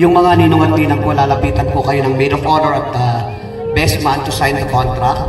yung mga ninong at ninang ko, lalapitan po kayo ng maid of honor at best man to sign the contract.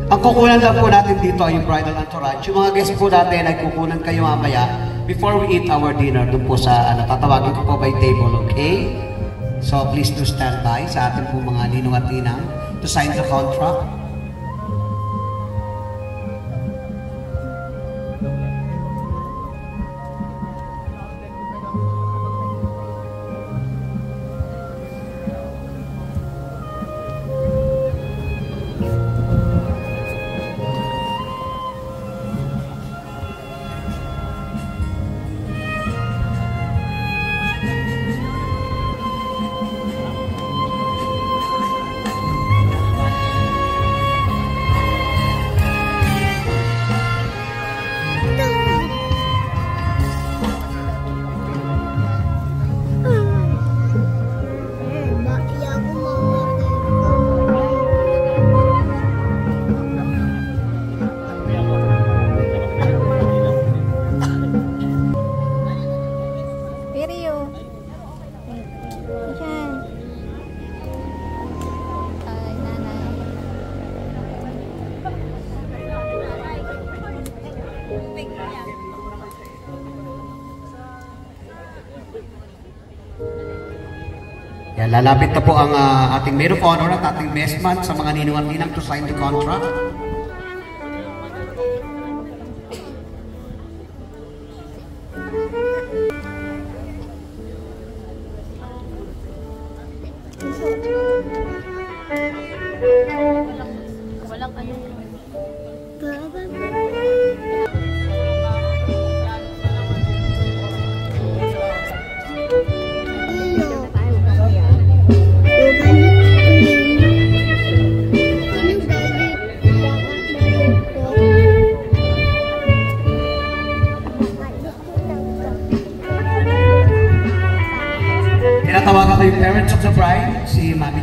Ang kukunan lang po natin dito ay yung bridal entourage. Yung mga guests po natin ay kukunan kayo mamaya before we eat our dinner doon po sa, tatawagin ko po by table, okay? So please do stand by sa ating po mga ninong at ninang to sign the contract. Yan, lalapit na po ang ating maid of honor at ating best man sa mga ninong at ninang to sign the contract. Walang ano. Tinatawagan ko yung parents of the bride, si Mami